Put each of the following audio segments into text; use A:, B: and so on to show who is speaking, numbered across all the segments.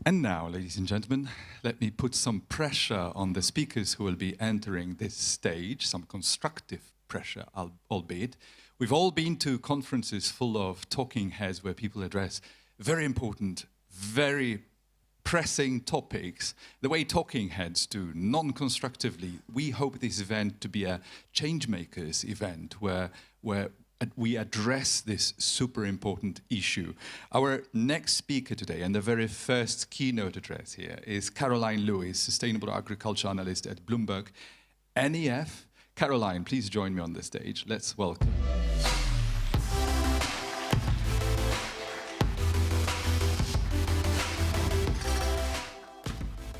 A: And now, ladies and gentlemen, let me put some pressure on the speakers who will be entering this stage, some constructive pressure, albeit. We've all been to conferences full of talking heads where people address very important, very pressing topics, the way talking heads do, non-constructively. We hope this event to be a change-makers event where we address this super important issue. Our next speaker today, and the very first keynote address here, is Caroline Lewis, Sustainable Agriculture Analyst at BloombergNEF. Caroline, please join me on the stage. Let's welcome.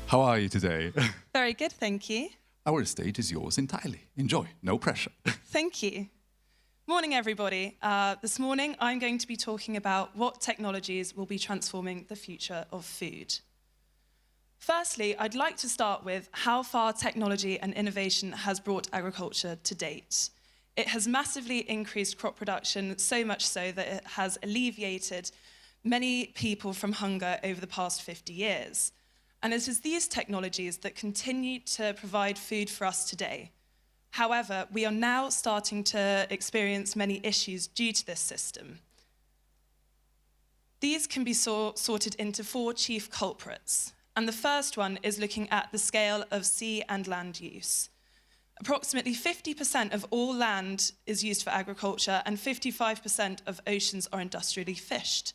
A: How are you today?
B: Very good, thank you.
A: Our stage is yours entirely. Enjoy, no pressure.
B: Thank you. Morning, everybody. This morning, I'm going to be talking about what technologies will be transforming the future of food. Firstly, I'd like to start with how far technology and innovation has brought agriculture to date. It has massively increased crop production, so much so that it has alleviated many people from hunger over the past 50 years. And it is these technologies that continue to provide food for us today. However, we are now starting to experience many issues due to this system. These can be sorted into 4 chief culprits. And the first one is looking at the scale of sea and land use. Approximately 50% of all land is used for agriculture, and 55% of oceans are industrially fished.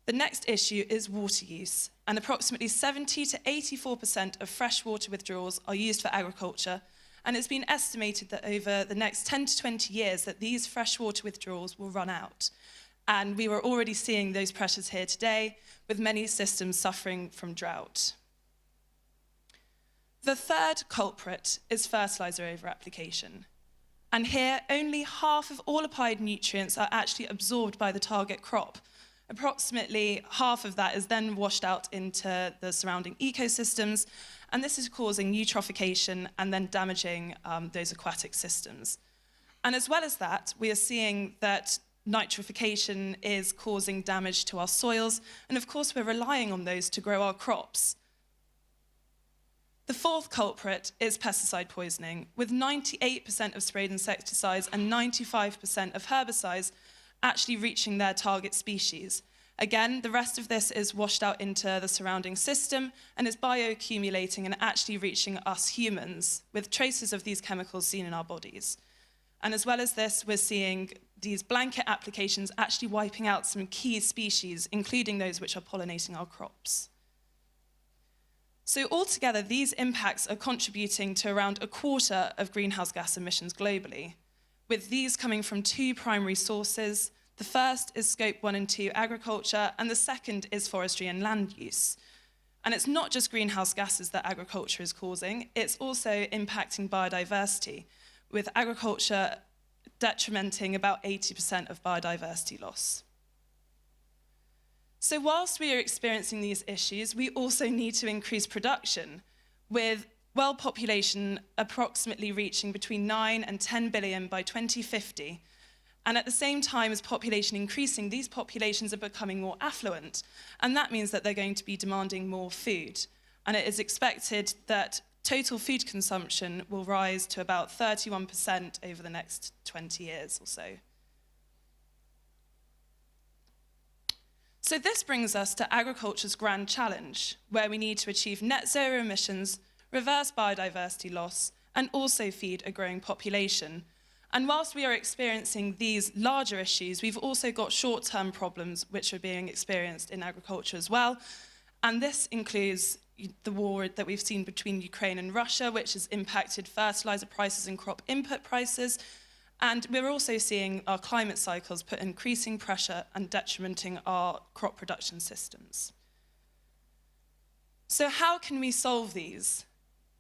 B: The next issue is water use, and approximately 70 to 84% of freshwater withdrawals are used for agriculture, and it's been estimated that over the next 10 to 20 years that these freshwater withdrawals will run out. And we were already seeing those pressures here today, with many systems suffering from drought. The third culprit is fertilizer over-application. And here, only half of all applied nutrients are actually absorbed by the target crop. Approximately half of that is then washed out into the surrounding ecosystems, and this is causing eutrophication and then damaging those aquatic systems. And as well as that, we are seeing that nitrification is causing damage to our soils, and of course we're relying on those to grow our crops. The fourth culprit is pesticide poisoning, with 98% of sprayed insecticides and 95% of herbicides actually reaching their target species. Again, the rest of this is washed out into the surrounding system and is bioaccumulating and actually reaching us humans, with traces of these chemicals seen in our bodies. And as well as this, we're seeing these blanket applications actually wiping out some key species, including those which are pollinating our crops. So altogether, these impacts are contributing to around 1/4 of greenhouse gas emissions globally, with these coming from 2 primary sources. The first is Scope 1 and 2 agriculture, and the second is forestry and land use. And it's not just greenhouse gases that agriculture is causing, it's also impacting biodiversity, with agriculture detrimenting about 80% of biodiversity loss. So whilst we are experiencing these issues, we also need to increase production, with world population approximately reaching between 9 and 10 billion by 2050. And at the same time as population increasing, these populations are becoming more affluent. And that means that they're going to be demanding more food. And it is expected that total food consumption will rise to about 31% over the next 20 years or so. So this brings us to agriculture's grand challenge, where we need to achieve net zero emissions, reverse biodiversity loss, and also feed a growing population. And whilst we are experiencing these larger issues, we've also got short-term problems which are being experienced in agriculture as well. And this includes the war that we've seen between Ukraine and Russia, which has impacted fertilizer prices and crop input prices. And we're also seeing our climate cycles put increasing pressure and detrimenting our crop production systems. So how can we solve these?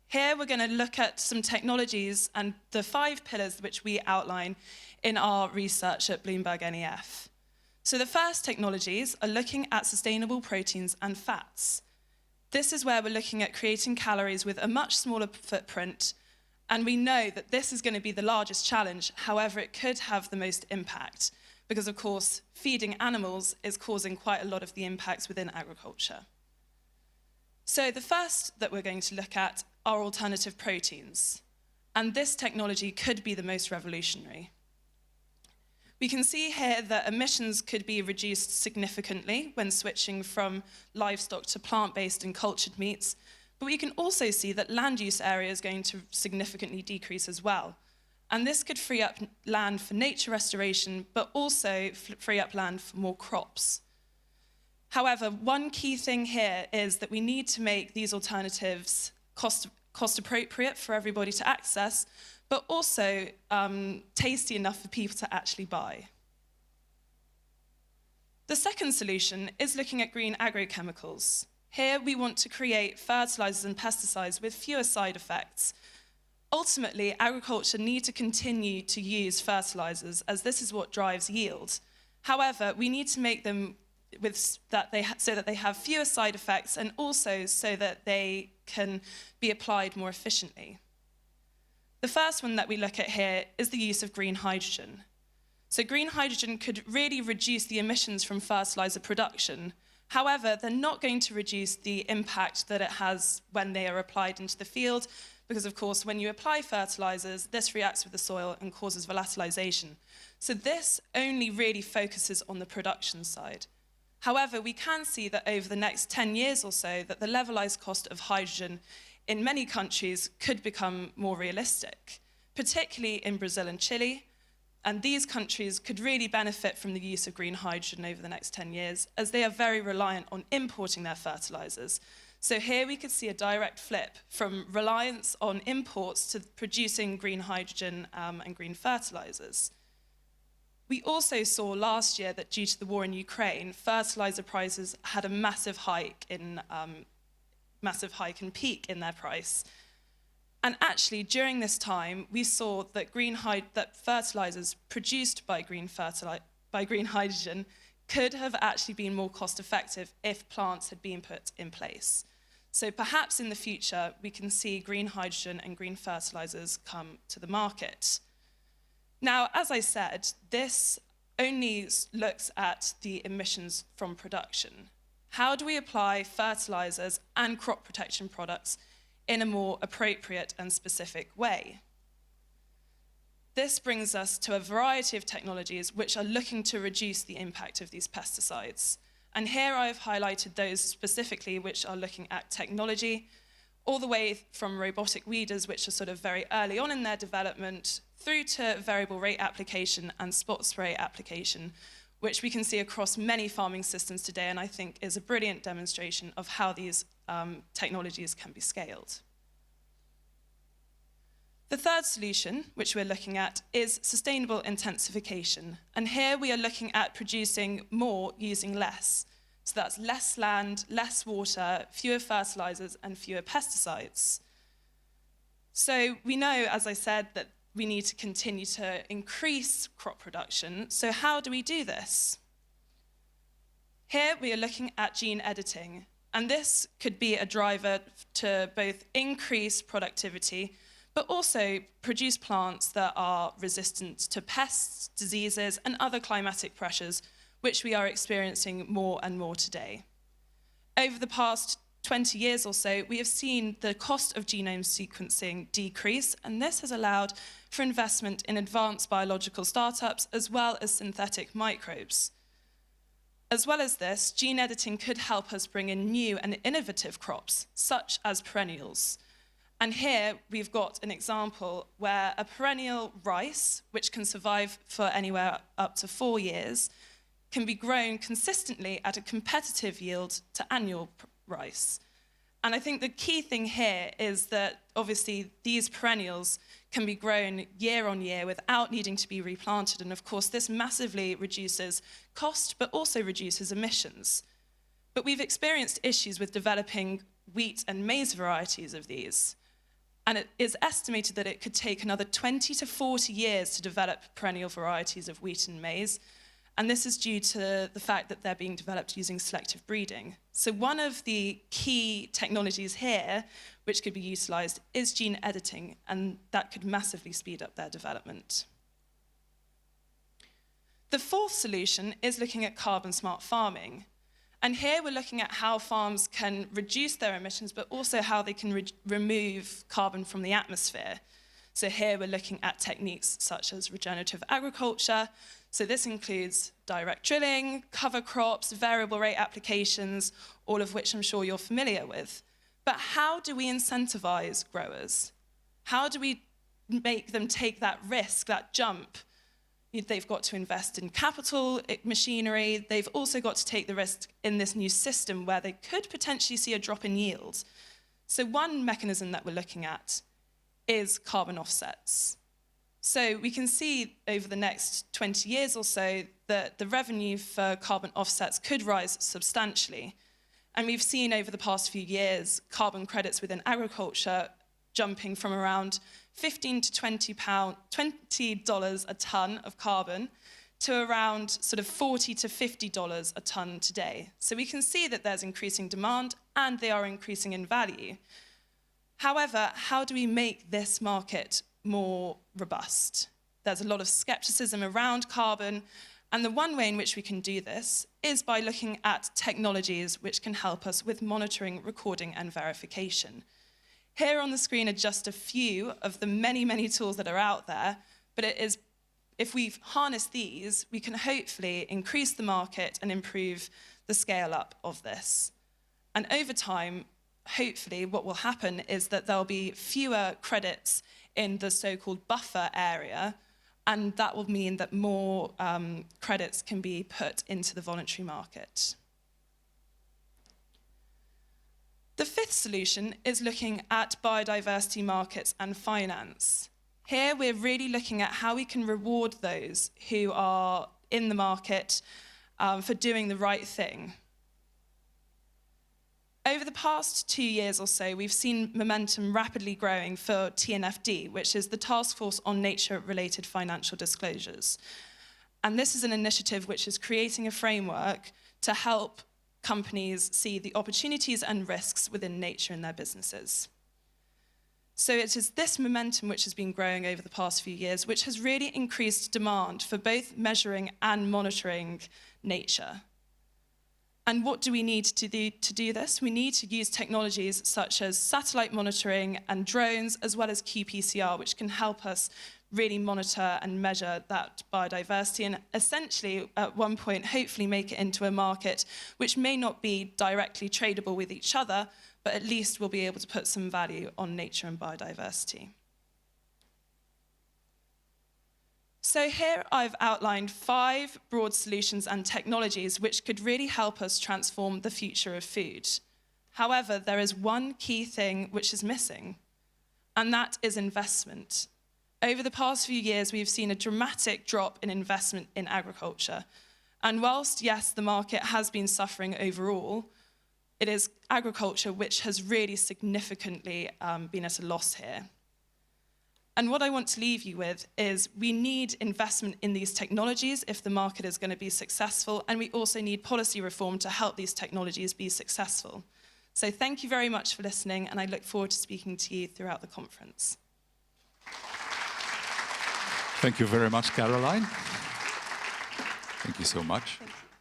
B: Here we're going to look at some technologies and the 5 pillars which we outline in our research at BloombergNEF. So the first technologies are looking at sustainable proteins and fats. This is where we're looking at creating calories with a much smaller footprint, and we know that this is going to be the largest challenge. However, it could have the most impact because, of course, feeding animals is causing quite a lot of the impacts within agriculture. So the first that we're going to look at are alternative proteins. And this technology could be the most revolutionary. We can see here that emissions could be reduced significantly when switching from livestock to plant-based and cultured meats, but we can also see that land use area is going to significantly decrease as well. And this could free up land for nature restoration, but also free up land for more crops. However, one key thing here is that we need to make these alternatives cost appropriate for everybody to access, but also tasty enough for people to actually buy. The second solution is looking at green agrochemicals. Here we want to create fertilizers and pesticides with fewer side effects. Ultimately, agriculture needs to continue to use fertilizers as this is what drives yield. However, we need to make them so that they have fewer side effects and also so that they can be applied more efficiently. The first one that we look at here is the use of green hydrogen. So green hydrogen could really reduce the emissions from fertilizer production. However, they're not going to reduce the impact that it has when they are applied into the field, because of course, when you apply fertilizers, this reacts with the soil and causes volatilization. So this only really focuses on the production side. However, we can see that over the next 10 years or so, that the levelized cost of hydrogen in many countries could become more realistic, particularly in Brazil and Chile. And these countries could really benefit from the use of green hydrogen over the next 10 years, as they are very reliant on importing their fertilizers. So here we could see a direct flip from reliance on imports to producing green hydrogen and green fertilizers. We also saw last year that due to the war in Ukraine, fertilizer prices had a massive hike and peak in their price. And actually, during this time, we saw that fertilizers produced by green hydrogen could have actually been more cost effective if plants had been put in place. So perhaps in the future, we can see green hydrogen and green fertilizers come to the market. Now, as I said, this only looks at the emissions from production. How do we apply fertilizers and crop protection products in a more appropriate and specific way? This brings us to a variety of technologies which are looking to reduce the impact of these pesticides. And here I've highlighted those specifically which are looking at technology, all the way from robotic weeders, which are sort of very early on in their development, through to variable rate application and spot spray application, which we can see across many farming systems today, and I think is a brilliant demonstration of how these technologies can be scaled. The third solution, which we're looking at, is sustainable intensification. And here we are looking at producing more using less. So that's less land, less water, fewer fertilizers, and fewer pesticides. So we know, as I said, that we need to continue to increase crop production. So how do we do this? Here we are looking at gene editing. And this could be a driver to both increase productivity, but also produce plants that are resistant to pests, diseases, and other climatic pressures, which we are experiencing more and more today. Over the past 20 years or so, we have seen the cost of genome sequencing decrease, and this has allowed for investment in advanced biological startups as well as synthetic microbes. As well as this, gene editing could help us bring in new and innovative crops, such as perennials. And here we've got an example where a perennial rice, which can survive for anywhere up to 4 years, can be grown consistently at a competitive yield to annual rice. And I think the key thing here is that obviously these perennials can be grown year on year without needing to be replanted. And of course, this massively reduces cost, but also reduces emissions. But we've experienced issues with developing wheat and maize varieties of these. And it is estimated that it could take another 20 to 40 years to develop perennial varieties of wheat and maize. And this is due to the fact that they're being developed using selective breeding. So one of the key technologies here, which could be utilized, is gene editing, and that could massively speed up their development. The fourth solution is looking at carbon smart farming. And here we're looking at how farms can reduce their emissions, but also how they can remove carbon from the atmosphere. So here we're looking at techniques such as regenerative agriculture. So this includes direct drilling, cover crops, variable rate applications, all of which I'm sure you're familiar with. But how do we incentivize growers? How do we make them take that risk, that jump? They've got to invest in capital, machinery. They've also got to take the risk in this new system where they could potentially see a drop in yield. So one mechanism that we're looking at is carbon offsets. So we can see over the next 20 years or so that the revenue for carbon offsets could rise substantially. And we've seen over the past few years carbon credits within agriculture jumping from around $15 to $20 a ton of carbon to around sort of $40 to $50 a ton today. So we can see that there's increasing demand and they are increasing in value. However, how do we make this market more robust? There's a lot of skepticism around carbon, and the one way in which we can do this is by looking at technologies which can help us with monitoring, recording, and verification. Here on the screen are just a few of the many, many tools that are out there, but if we harness these, we can hopefully increase the market and improve the scale up of this. And over time, hopefully what will happen is that there'll be fewer credits in the so-called buffer area, and that will mean that more credits can be put into the voluntary market. The fifth solution is looking at biodiversity markets and finance. Here we're really looking at how we can reward those who are in the market for doing the right thing. Over the past 2 years or so, we've seen momentum rapidly growing for TNFD, which is the Task Force on Nature-Related Financial Disclosures. And this is an initiative which is creating a framework to help companies see the opportunities and risks within nature in their businesses. So it is this momentum which has been growing over the past few years, which has really increased demand for both measuring and monitoring nature. And what do we need to do this? We need to use technologies such as satellite monitoring and drones, as well as qPCR, which can help us really monitor and measure that biodiversity and essentially, at one point, hopefully make it into a market which may not be directly tradable with each other, but at least we'll be able to put some value on nature and biodiversity. So here I've outlined 5 broad solutions and technologies which could really help us transform the future of food. However, there is one key thing which is missing, and that is investment. Over the past few years, we've seen a dramatic drop in investment in agriculture. And whilst, yes, the market has been suffering overall, it is agriculture which has really significantly been at a loss here. And what I want to leave you with is we need investment in these technologies if the market is going to be successful, and we also need policy reform to help these technologies be successful. So thank you very much for listening, and I look forward to speaking to you throughout the conference.
A: Thank you very much, Caroline. Thank you so much.
B: Thank you.